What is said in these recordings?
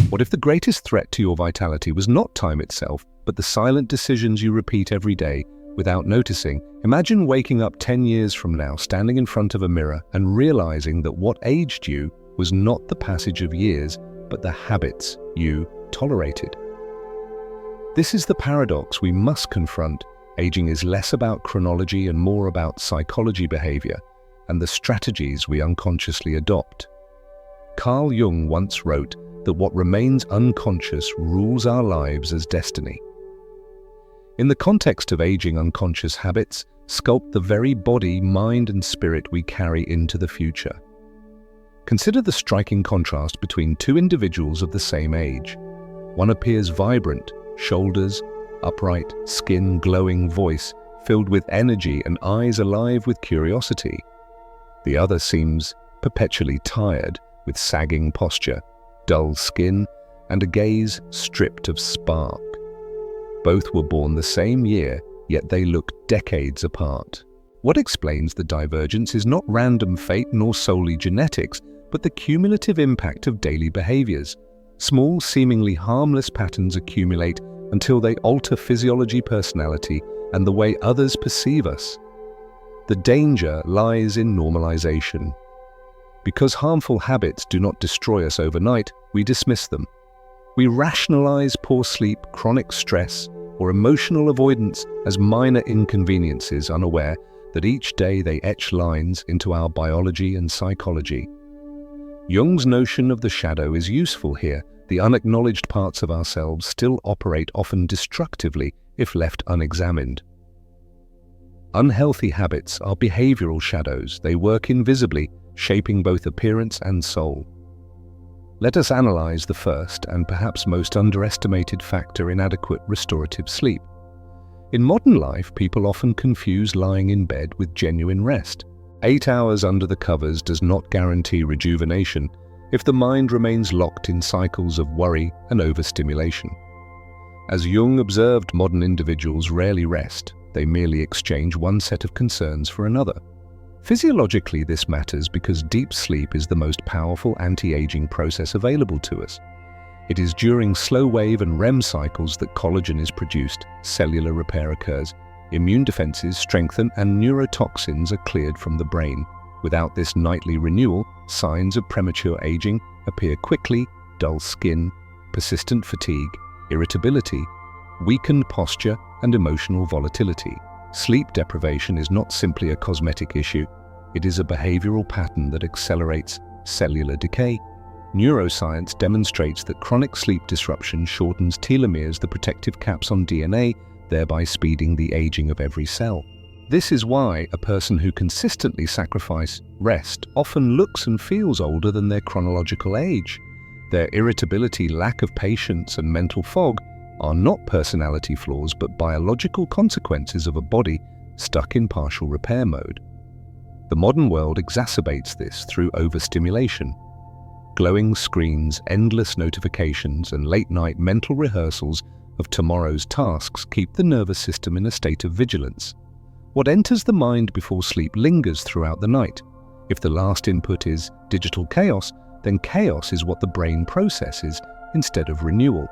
What if the greatest threat to your vitality was not time itself, but the silent decisions you repeat every day without noticing? Imagine waking up 10 years from now, standing in front of a mirror and realizing that what aged you was not the passage of years, but the habits you tolerated. This is the paradox we must confront. Aging is less about chronology and more about psychology, behavior, and the strategies we unconsciously adopt. Carl Jung once wrote that what remains unconscious rules our lives as destiny. In the context of aging, unconscious habits sculpt the very body, mind, and spirit we carry into the future. Consider the striking contrast between two individuals of the same age. One appears vibrant, shoulders upright, skin glowing, voice filled with energy, and eyes alive with curiosity. The other seems perpetually tired, with sagging posture, dull skin, and a gaze stripped of spark. Both were born the same year, yet they look decades apart. What explains the divergence is not random fate nor solely genetics, but the cumulative impact of daily behaviors. Small, seemingly harmless patterns accumulate until they alter physiology, personality, and the way others perceive us. The danger lies in normalization. Because harmful habits do not destroy us overnight, we dismiss them. We rationalize poor sleep, chronic stress, or emotional avoidance as minor inconveniences, unaware that each day they etch lines into our biology and psychology. Jung's notion of the shadow is useful here. The unacknowledged parts of ourselves still operate, often destructively, if left unexamined. Unhealthy habits are behavioral shadows. They work invisibly, shaping both appearance and soul. Let us analyze the first and perhaps most underestimated factor: inadequate restorative sleep. In modern life, people often confuse lying in bed with genuine rest. 8 hours under the covers does not guarantee rejuvenation if the mind remains locked in cycles of worry and overstimulation. As Jung observed, modern individuals rarely rest. They merely exchange one set of concerns for another. Physiologically, this matters because deep sleep is the most powerful anti-aging process available to us. It is during slow wave and REM cycles that collagen is produced, cellular repair occurs, immune defenses strengthen, and neurotoxins are cleared from the brain. Without this nightly renewal, signs of premature aging appear quickly: dull skin, persistent fatigue, irritability, weakened posture, and emotional volatility. Sleep deprivation is not simply a cosmetic issue. It is a behavioral pattern that accelerates cellular decay. Neuroscience demonstrates that chronic sleep disruption shortens telomeres, the protective caps on DNA, thereby speeding the aging of every cell. This is why a person who consistently sacrifices rest often looks and feels older than their chronological age. Their irritability, lack of patience, and mental fog are not personality flaws, but biological consequences of a body stuck in partial repair mode. The modern world exacerbates this through overstimulation. Glowing screens, endless notifications, and late-night mental rehearsals of tomorrow's tasks keep the nervous system in a state of vigilance. What enters the mind before sleep lingers throughout the night. If the last input is digital chaos, then chaos is what the brain processes instead of renewal.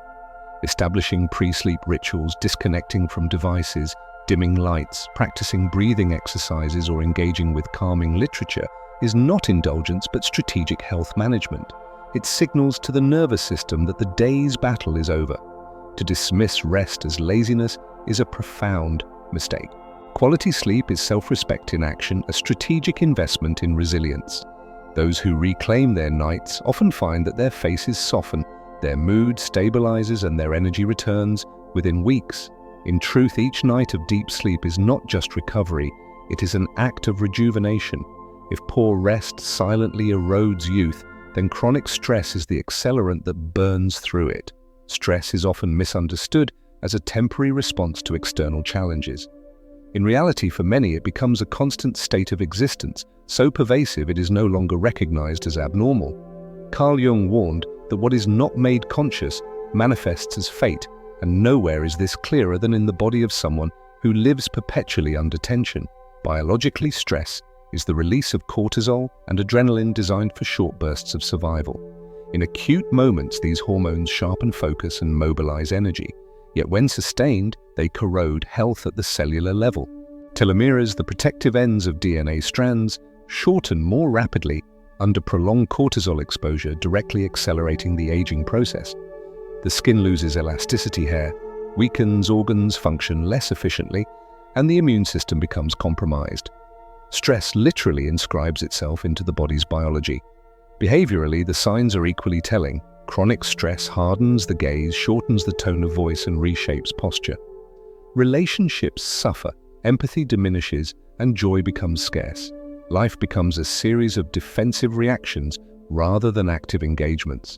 Establishing pre-sleep rituals, disconnecting from devices, dimming lights, practicing breathing exercises, or engaging with calming literature is not indulgence but strategic health management. It signals to the nervous system that the day's battle is over. To dismiss rest as laziness is a profound mistake. Quality sleep is self-respect in action, a strategic investment in resilience. Those who reclaim their nights often find that their faces soften, their mood stabilizes, and their energy returns within weeks. In truth, each night of deep sleep is not just recovery, it is an act of rejuvenation. If poor rest silently erodes youth, then chronic stress is the accelerant that burns through it. Stress is often misunderstood as a temporary response to external challenges. In reality, for many, it becomes a constant state of existence, so pervasive it is no longer recognized as abnormal. Carl Jung warned that what is not made conscious manifests as fate, and nowhere is this clearer than in the body of someone who lives perpetually under tension. Biologically, stress is the release of cortisol and adrenaline designed for short bursts of survival. In acute moments, these hormones sharpen focus and mobilize energy, yet when sustained, they corrode health at the cellular level. Telomeres, the protective ends of DNA strands, shorten more rapidly under prolonged cortisol exposure, directly accelerating the aging process. The skin loses elasticity hair, weakens, organs function less efficiently, and the immune system becomes compromised. Stress literally inscribes itself into the body's biology. Behaviorally, the signs are equally telling. Chronic stress hardens the gaze, shortens the tone of voice, and reshapes posture. Relationships suffer, empathy diminishes, and joy becomes scarce. Life becomes a series of defensive reactions rather than active engagements.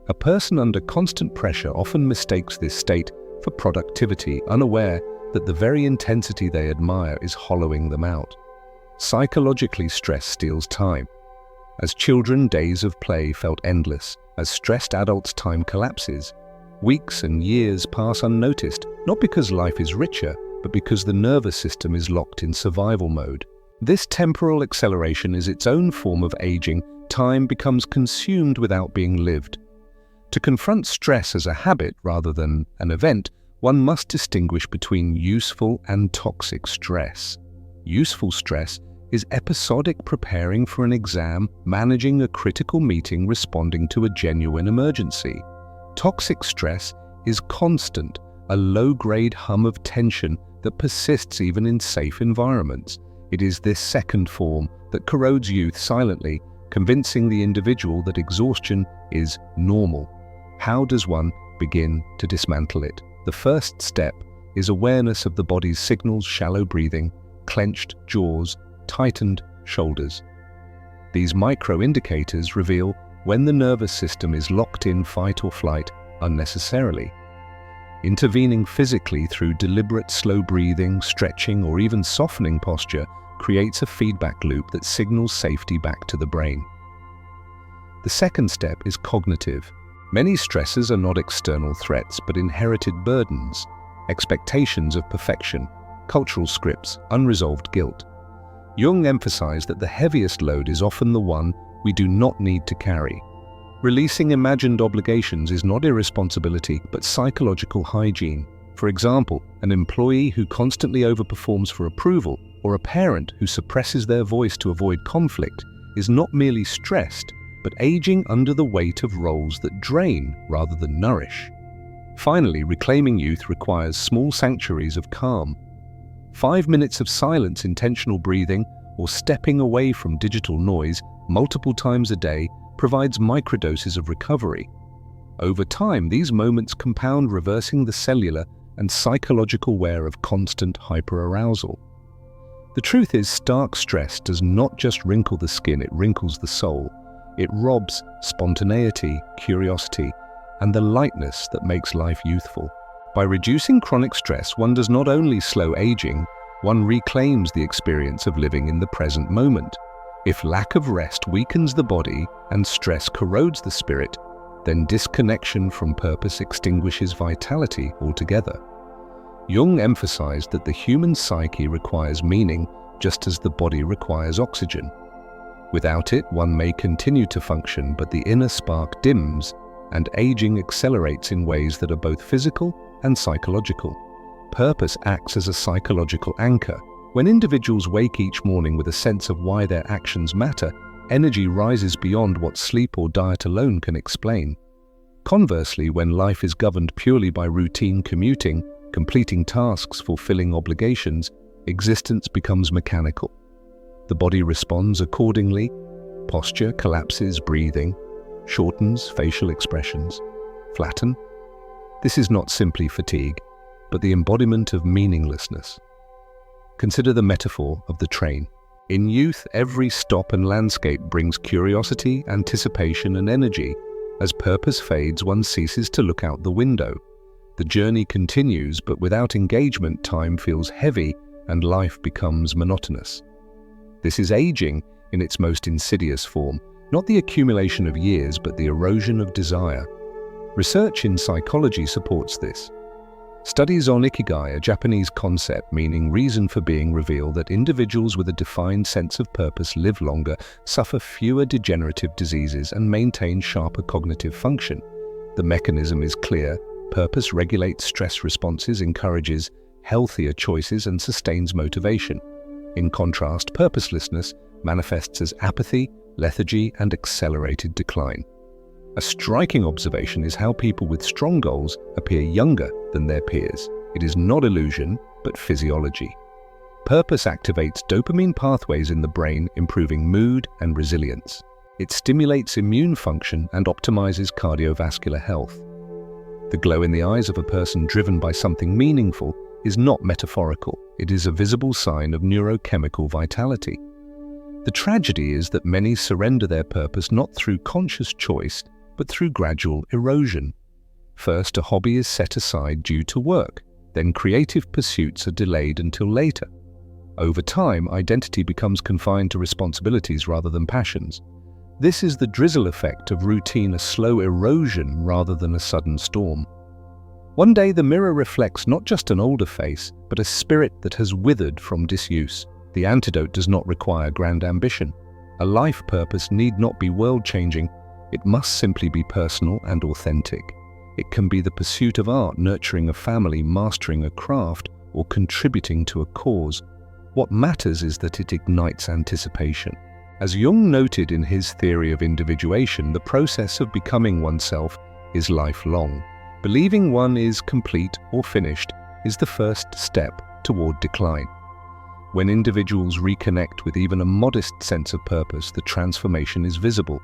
A person under constant pressure often mistakes this state for productivity, unaware that the very intensity they admire is hollowing them out. Psychologically, stress steals time. As children, days of play felt endless. As stressed adults, time collapses. Weeks and years pass unnoticed, not because life is richer, but because the nervous system is locked in survival mode. This temporal acceleration is its own form of aging. Time becomes consumed without being lived. To confront stress as a habit rather than an event, one must distinguish between useful and toxic stress. Useful stress is episodic, preparing for an exam, managing a critical meeting, responding to a genuine emergency. Toxic stress is constant, a low-grade hum of tension that persists even in safe environments. It is this second form that corrodes youth silently, convincing the individual that exhaustion is normal. How does one begin to dismantle it? The first step is awareness of the body's signals: shallow breathing, clenched jaws, tightened shoulders. These micro-indicators reveal when the nervous system is locked in fight or flight unnecessarily. Intervening physically through deliberate slow breathing, stretching, or even softening posture creates a feedback loop that signals safety back to the brain. The second step is cognitive. Many stresses are not external threats, but inherited burdens, expectations of perfection, cultural scripts, unresolved guilt. Jung emphasized that the heaviest load is often the one we do not need to carry. Releasing imagined obligations is not irresponsibility, but psychological hygiene. For example, an employee who constantly overperforms for approval, or a parent who suppresses their voice to avoid conflict, is not merely stressed, but aging under the weight of roles that drain rather than nourish. Finally, reclaiming youth requires small sanctuaries of calm. 5 minutes of silence, intentional breathing, or stepping away from digital noise multiple times a day provides microdoses of recovery. Over time, these moments compound, reversing the cellular and psychological wear of constant hyperarousal. The truth is, stark stress does not just wrinkle the skin, it wrinkles the soul. It robs spontaneity, curiosity, and the lightness that makes life youthful. By reducing chronic stress, one does not only slow aging, one reclaims the experience of living in the present moment. If lack of rest weakens the body and stress corrodes the spirit, then disconnection from purpose extinguishes vitality altogether. Jung emphasized that the human psyche requires meaning just as the body requires oxygen. Without it, one may continue to function, but the inner spark dims and aging accelerates in ways that are both physical and psychological. Purpose acts as a psychological anchor. When individuals wake each morning with a sense of why their actions matter, energy rises beyond what sleep or diet alone can explain. Conversely, when life is governed purely by routine, commuting, completing tasks, fulfilling obligations, existence becomes mechanical. The body responds accordingly. Posture collapses, breathing shortens, facial expressions flatten. This is not simply fatigue, but the embodiment of meaninglessness. Consider the metaphor of the train. In youth, every stop and landscape brings curiosity, anticipation, and energy. As purpose fades, one ceases to look out the window. The journey continues, but without engagement, time feels heavy and life becomes monotonous. This is aging in its most insidious form, not the accumulation of years, but the erosion of desire. Research in psychology supports this. Studies on ikigai, a Japanese concept meaning reason for being, reveal that individuals with a defined sense of purpose live longer, suffer fewer degenerative diseases, and maintain sharper cognitive function. The mechanism is clear. Purpose regulates stress responses, encourages healthier choices, and sustains motivation. In contrast, purposelessness manifests as apathy, lethargy, and accelerated decline. A striking observation is how people with strong goals appear younger than their peers. It is not illusion, but physiology. Purpose activates dopamine pathways in the brain, improving mood and resilience. It stimulates immune function and optimizes cardiovascular health. The glow in the eyes of a person driven by something meaningful is not metaphorical. It is a visible sign of neurochemical vitality. The tragedy is that many surrender their purpose not through conscious choice, but through gradual erosion. First, a hobby is set aside due to work. Then creative pursuits are delayed until later. Over time, identity becomes confined to responsibilities rather than passions. This is the drizzle effect of routine, a slow erosion rather than a sudden storm. One day the mirror reflects not just an older face, but a spirit that has withered from disuse. The antidote does not require grand ambition. A life purpose need not be world-changing. It must simply be personal and authentic. It can be the pursuit of art, nurturing a family, mastering a craft, or contributing to a cause. What matters is that it ignites anticipation. As Jung noted in his theory of individuation, the process of becoming oneself is lifelong. Believing one is complete or finished is the first step toward decline. When individuals reconnect with even a modest sense of purpose, the transformation is visible.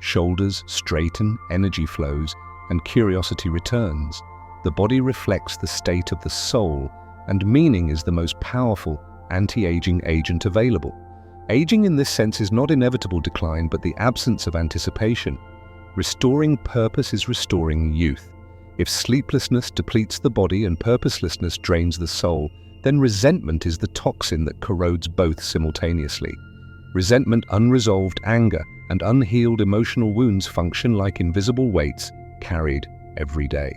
Shoulders straighten, energy flows, and curiosity returns. The body reflects the state of the soul, and meaning is the most powerful anti-aging agent available. Aging in this sense is not inevitable decline, but the absence of anticipation. Restoring purpose is restoring youth. If sleeplessness depletes the body and purposelessness drains the soul, then resentment is the toxin that corrodes both simultaneously. Resentment, unresolved anger, and unhealed emotional wounds function like invisible weights carried every day.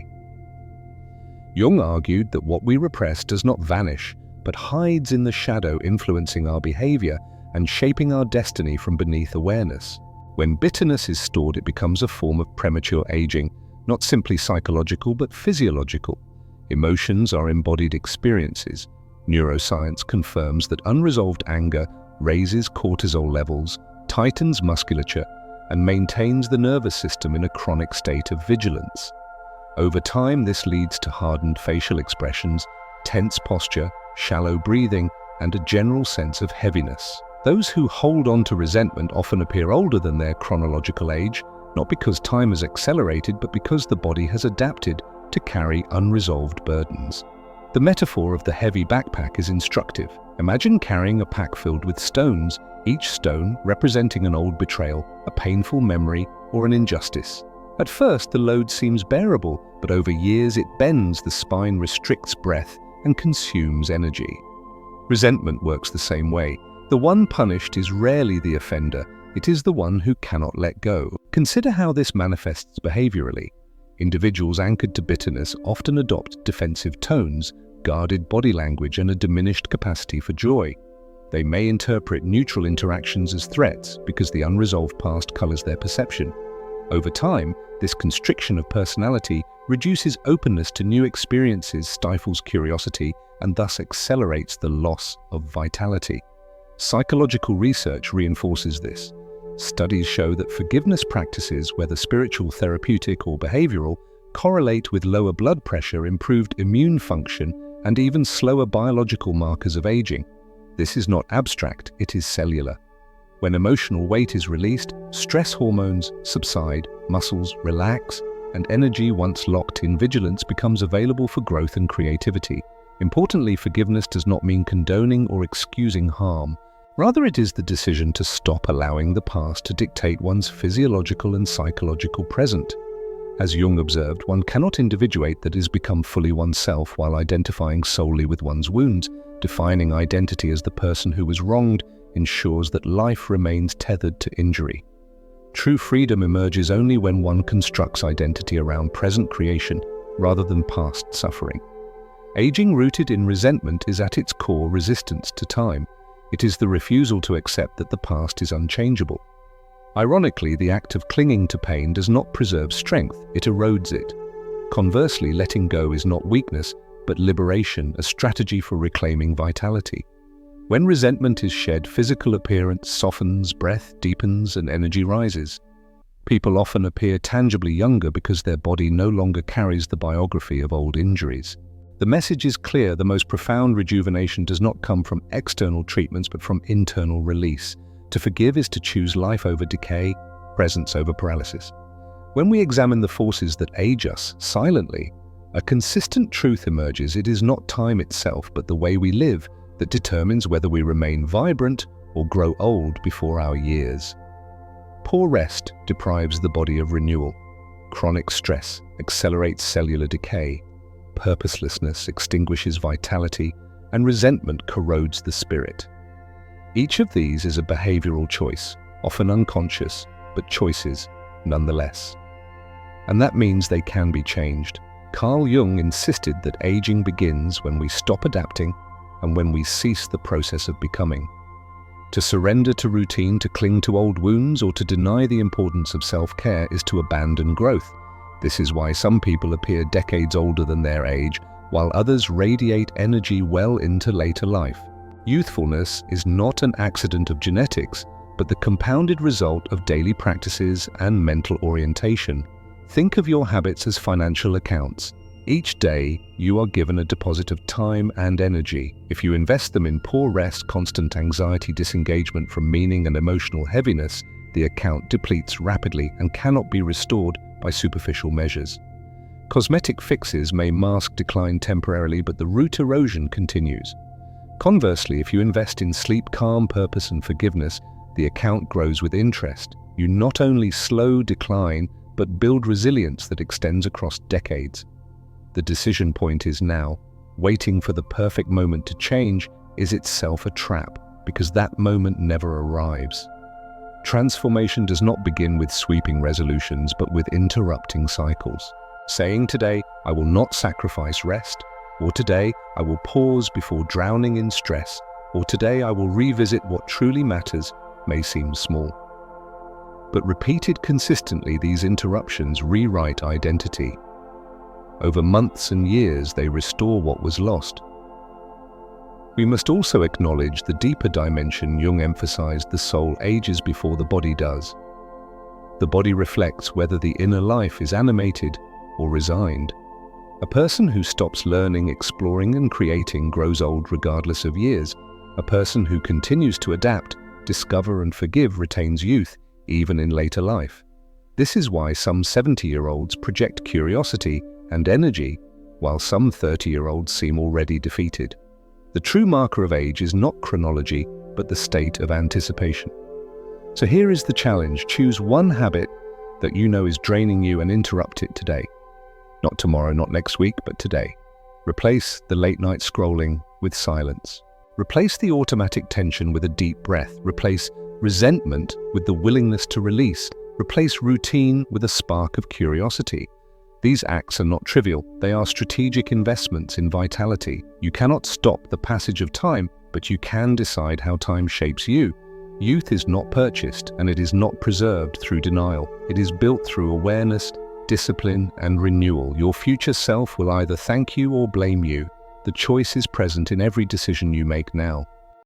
Jung argued that what we repress does not vanish, but hides in the shadow, influencing our behavior and shaping our destiny from beneath awareness. When bitterness is stored, it becomes a form of premature aging, not simply psychological but physiological. Emotions are embodied experiences. Neuroscience confirms that unresolved anger raises cortisol levels, tightens musculature, and maintains the nervous system in a chronic state of vigilance. Over time, this leads to hardened facial expressions, tense posture, shallow breathing, and a general sense of heaviness. Those who hold on to resentment often appear older than their chronological age, not because time has accelerated, but because the body has adapted to carry unresolved burdens. The metaphor of the heavy backpack is instructive. Imagine carrying a pack filled with stones, each stone representing an old betrayal, a painful memory, or an injustice. At first, the load seems bearable, but over years it bends the spine, restricts breath, and consumes energy. Resentment works the same way. The one punished is rarely the offender. It is the one who cannot let go. Consider how this manifests behaviorally. Individuals anchored to bitterness often adopt defensive tones, guarded body language, and a diminished capacity for joy. They may interpret neutral interactions as threats because the unresolved past colors their perception. Over time, this constriction of personality reduces openness to new experiences, stifles curiosity, and thus accelerates the loss of vitality. Psychological research reinforces this. Studies show that forgiveness practices, whether spiritual, therapeutic, or behavioral, correlate with lower blood pressure, improved immune function, and even slower biological markers of aging. This is not abstract, it is cellular. When emotional weight is released, stress hormones subside, muscles relax, and energy, once locked in vigilance, becomes available for growth and creativity. Importantly, forgiveness does not mean condoning or excusing harm. Rather, it is the decision to stop allowing the past to dictate one's physiological and psychological present. As Jung observed, one cannot individuate that is become fully oneself while identifying solely with one's wounds. Defining identity as the person who was wronged ensures that life remains tethered to injury. True freedom emerges only when one constructs identity around present creation rather than past suffering. Aging rooted in resentment is at its core resistance to time. It is the refusal to accept that the past is unchangeable. Ironically, the act of clinging to pain does not preserve strength, it erodes it. Conversely, letting go is not weakness, but liberation, a strategy for reclaiming vitality. When resentment is shed, physical appearance softens, breath deepens, and energy rises. People often appear tangibly younger because their body no longer carries the biography of old injuries. The message is clear: the most profound rejuvenation does not come from external treatments, but from internal release. To forgive is to choose life over decay, presence over paralysis. When we examine the forces that age us silently, a consistent truth emerges. It is not time itself, but the way we live that determines whether we remain vibrant or grow old before our years. Poor rest deprives the body of renewal. Chronic stress accelerates cellular decay. Purposelessness extinguishes vitality, and resentment corrodes the spirit. Each of these is a behavioral choice, often unconscious, but choices nonetheless. And that means they can be changed. Carl Jung insisted that aging begins when we stop adapting and when we cease the process of becoming. To surrender to routine, to cling to old wounds, or to deny the importance of self-care is to abandon growth. This is why some people appear decades older than their age, while others radiate energy well into later life. Youthfulness is not an accident of genetics, but the compounded result of daily practices and mental orientation. Think of your habits as financial accounts. Each day, you are given a deposit of time and energy. If you invest them in poor rest, constant anxiety, disengagement from meaning, and emotional heaviness, the account depletes rapidly and cannot be restored by superficial measures. Cosmetic fixes may mask decline temporarily, but the root erosion continues. Conversely, if you invest in sleep, calm, purpose, and forgiveness, the account grows with interest. You not only slow decline, but build resilience that extends across decades. The decision point is now. Waiting for the perfect moment to change is itself a trap, because that moment never arrives. Transformation does not begin with sweeping resolutions, but with interrupting cycles. Saying today, I will not sacrifice rest, or today, I will pause before drowning in stress, or today, I will revisit what truly matters, may seem small. But repeated consistently, these interruptions rewrite identity. Over months and years, they restore what was lost. We must also acknowledge the deeper dimension. Jung emphasized the soul ages before the body does. The body reflects whether the inner life is animated or resigned. A person who stops learning, exploring, and creating grows old regardless of years. A person who continues to adapt, discover, and forgive retains youth, even in later life. This is why some 70-year-olds project curiosity and energy, while some 30-year-olds seem already defeated. The true marker of age is not chronology, but the state of anticipation. So here is the challenge. Choose one habit that you know is draining you and interrupt it today. Not tomorrow, not next week, but today. Replace the late-night scrolling with silence. Replace the automatic tension with a deep breath. Replace resentment with the willingness to release. Replace routine with a spark of curiosity. These acts are not trivial. They are strategic investments in vitality. You cannot stop the passage of time, but you can decide how time shapes you. Youth is not purchased, and it is not preserved through denial. It is built through awareness, discipline, and renewal. Your future self will either thank you or blame you. The choice is present in every decision you make now.